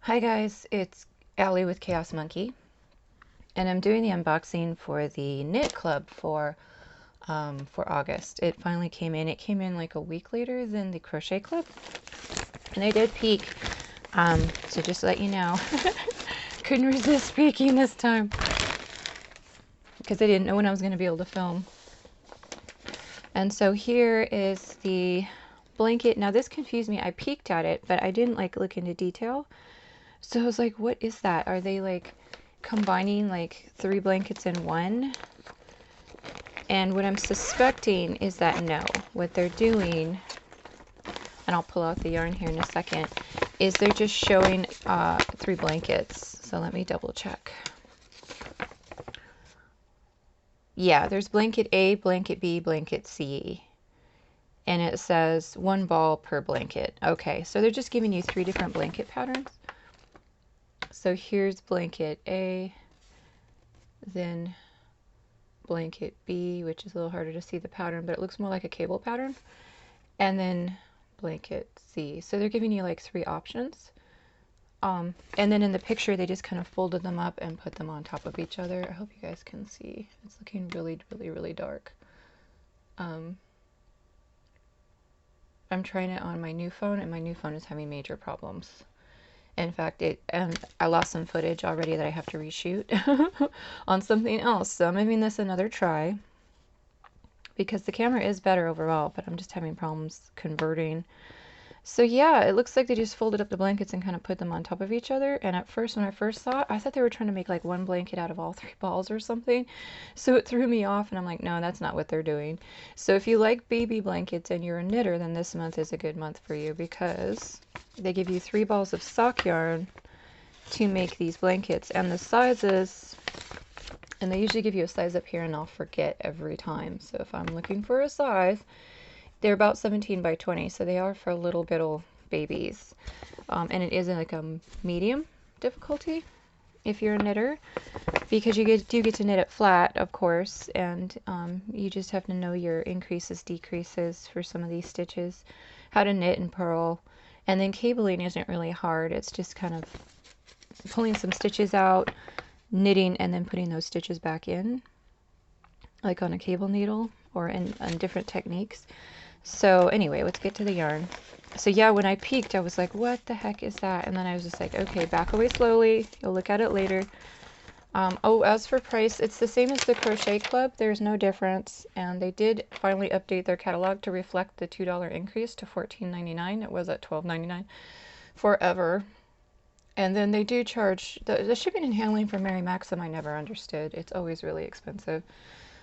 Hi guys, it's Allie with Chaos Monkey, and I'm doing the unboxing for the knit club for August. It finally came in. It came in like a week later than the crochet club, and I did peek. So just to let you know, couldn't resist peeking this time because I didn't know when I was going to be able to film. And so here is the blanket. Now this confused me. I peeked at it, but I didn't like look into detail. So I was like, what is that? Are they like combining like 3 blankets in one? And what I'm suspecting is that no, what they're doing, and I'll pull out the yarn here in a second, is they're just showing 3 blankets. So let me double check. Yeah, there's blanket A, blanket B, blanket C. And it says 1 ball per blanket. Okay, so they're just giving you 3 different blanket patterns. So here's blanket A, then blanket B, which is a little harder to see the pattern, but it looks more like a cable pattern, and then blanket C. So they're giving you like 3 options. And then in the picture, they just kind of folded them up and put them on top of each other. I hope you guys can see. It's looking really, really, really dark. I'm trying it on my new phone, and my new phone is having major problems. In fact, I lost some footage already that I have to reshoot on something else. So I'm giving this another try because the camera is better overall, but I'm just having problems converting. So yeah, it looks like they just folded up the blankets and kind of put them on top of each other. And at first, when I first saw it, I thought they were trying to make like 1 blanket out of all 3 balls or something. So it threw me off, and I'm like, no, that's not what they're doing. So if you like baby blankets and you're a knitter, then this month is a good month for you because they give you 3 balls of sock yarn to make these blankets, and the sizes, and they usually give you a size up here, and I'll forget every time. So if I'm looking for a size, they're about 17 by 20, so they are for little bittle babies. And it is like a medium difficulty if you're a knitter, because you do get to knit it flat, of course, and you just have to know your increases, decreases for some of these stitches, how to knit and purl. And then cabling isn't really hard. It's just kind of pulling some stitches out, knitting, and then putting those stitches back in, like on a cable needle or in different techniques. So anyway, let's get to the yarn. So yeah, when I peeked, I was like, what the heck is that? And then I was just like, okay, back away slowly. You'll look at it later. Oh, as for price, it's the same as the Crochet Club. There's no difference. And they did finally update their catalog to reflect the $2 increase to $14.99. It was at $12.99 forever. And then they do charge, the shipping and handling for Mary Maxim I never understood. It's always really expensive.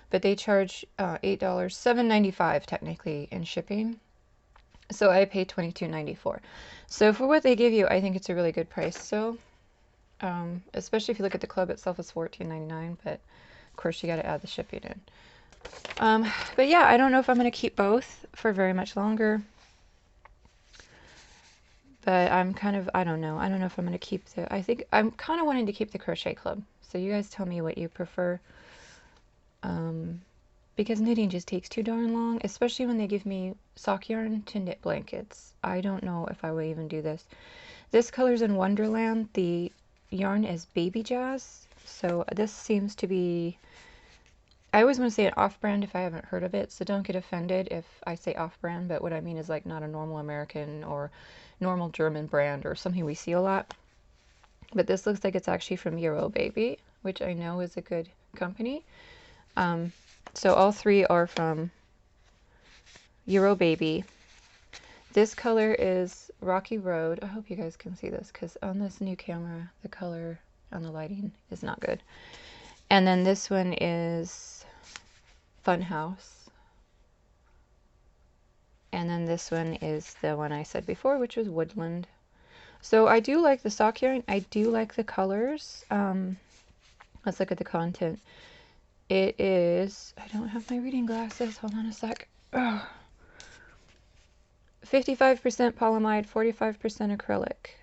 But they charge $8, $7.95 technically in shipping. So I paid $22.94. So for what they give you, I think it's a really good price. So especially if you look at the club itself, it's $14.99, but of course you got to add the shipping in. But yeah, I don't know if I'm going to keep both for very much longer. But I'm kind of, I don't know if I'm going to keep I think I'm kind of wanting to keep the Crochet Club. So you guys tell me what you prefer. Because knitting just takes too darn long, especially when they give me sock yarn to knit blankets. I don't know if I will even do this. This Colors in Wonderland, the yarn is Baby Jazz. So this seems to be, I always want to say an off-brand if I haven't heard of it, so don't get offended if I say off-brand, but what I mean is like not a normal American or normal German brand or something we see a lot. But this looks like it's actually from Euro Baby, which I know is a good company. So all 3 are from Euro Baby. This color is Rocky Road. I hope you guys can see this because on this new camera, the color on the lighting is not good. And then this one is Funhouse. And then this one is the one I said before, which was Woodland. So I do like the sock yarn. I do like the colors. Let's look at the content. It is, I don't have my reading glasses. Hold on a sec. 55% polyamide, 45% acrylic.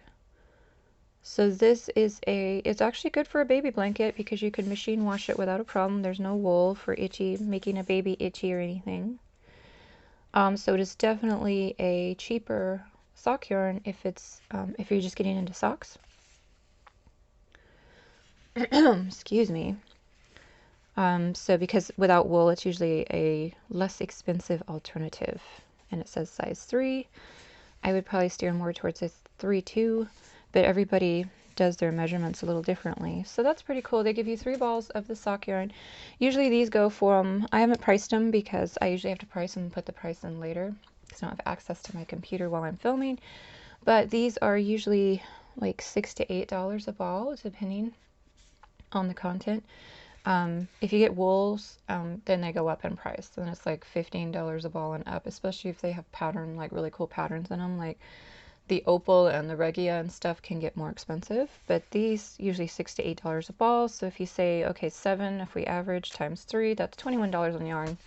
So this is it's actually good for a baby blanket because you can machine wash it without a problem. There's no wool for making a baby itchy or anything. So it is definitely a cheaper sock yarn if you're just getting into socks. Excuse me. So because without wool, it's usually a less expensive alternative. And it says size 3. I would probably steer more towards a 3-2, but everybody does their measurements a little differently. So that's pretty cool. They give you 3 balls of the sock yarn. Usually these go from, I haven't priced them because I usually have to price them and put the price in later because I don't have access to my computer while I'm filming. But these are usually like $6 to $8 a ball, depending on the content. If you get wools, then they go up in price. Then it's like $15 a ball and up, especially if they have pattern, like really cool patterns in them. Like the opal and the regia and stuff can get more expensive, but these usually $6 to $8 a ball. So if you say, okay, 7, if we average times 3, that's $21 on yarn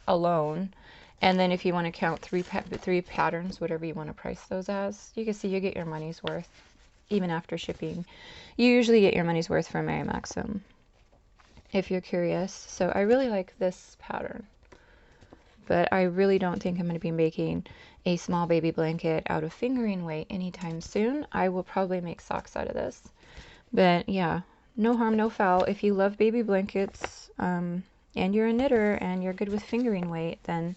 alone. And then if you want to count three patterns, whatever you want to price those as, you can see you get your money's worth, even after shipping. You usually get your money's worth from Maxim, if you're curious. So I really like this pattern, but I really don't think I'm going to be making a small baby blanket out of fingering weight anytime soon. I will probably make socks out of this, but yeah, no harm, no foul. If you love baby blankets, and you're a knitter and you're good with fingering weight, then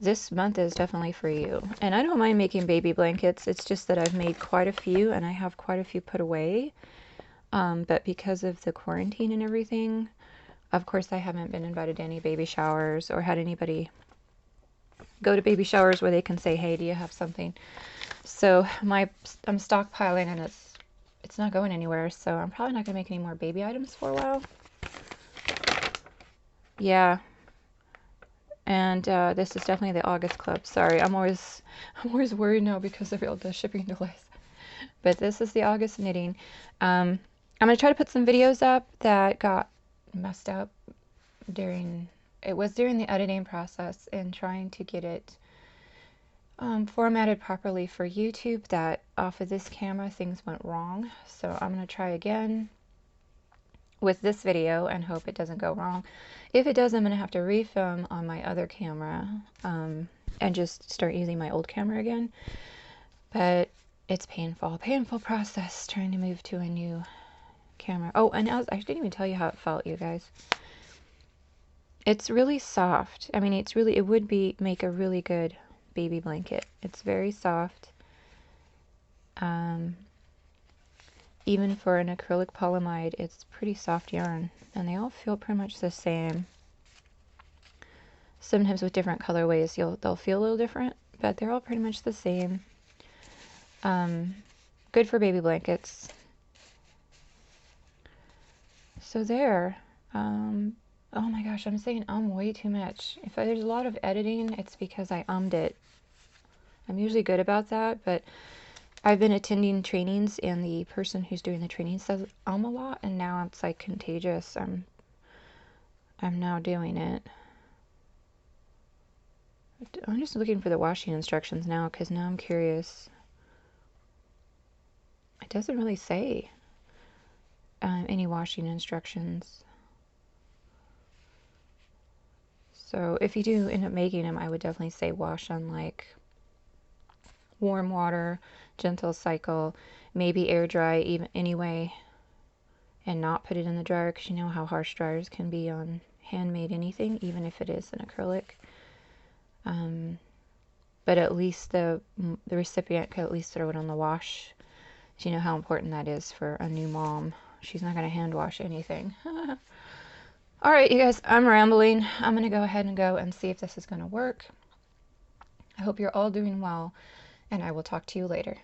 this month is definitely for you. And I don't mind making baby blankets. It's just that I've made quite a few and I have quite a few put away. But because of the quarantine and everything, of course I haven't been invited to any baby showers or had anybody go to baby showers where they can say, hey, do you have something? So I'm stockpiling and it's not going anywhere. So I'm probably not gonna make any more baby items for a while. Yeah. And this is definitely the August club. Sorry, I'm always worried now because of all the shipping delays. But this is the August knitting. I'm gonna try to put some videos up that got messed up during the editing process and trying to get it formatted properly for YouTube. That off of this camera things went wrong. So I'm gonna try again with this video and hope it doesn't go wrong. If it does, I'm going to have to refilm on my other camera and just start using my old camera again. But it's painful process trying to move to a new camera. Oh, and I didn't even tell you how it felt, you guys. It's really soft. I mean, it would make a really good baby blanket. It's very soft. Even for an acrylic polyamide, it's pretty soft yarn, and they all feel pretty much the same. Sometimes with different colorways, they'll feel a little different, but they're all pretty much the same. Good for baby blankets. So there. Oh my gosh, I'm saying way too much. If there's a lot of editing, it's because I ummed it. I'm usually good about that, but I've been attending trainings and the person who's doing the training says a lot, and now it's like contagious. I'm now doing it. I'm just looking for the washing instructions now because now I'm curious. It doesn't really say any washing instructions. So if you do end up making them, I would definitely say wash on like warm water, gentle cycle, maybe air dry even anyway, and not put it in the dryer because you know how harsh dryers can be on handmade anything, even if it is an acrylic. But at least the recipient could at least throw it on the wash. Do you know how important that is for a new mom? She's not going to hand wash anything. All right, you guys, I'm rambling. I'm going to go ahead and see if this is going to work. I hope you're all doing well, and I will talk to you later.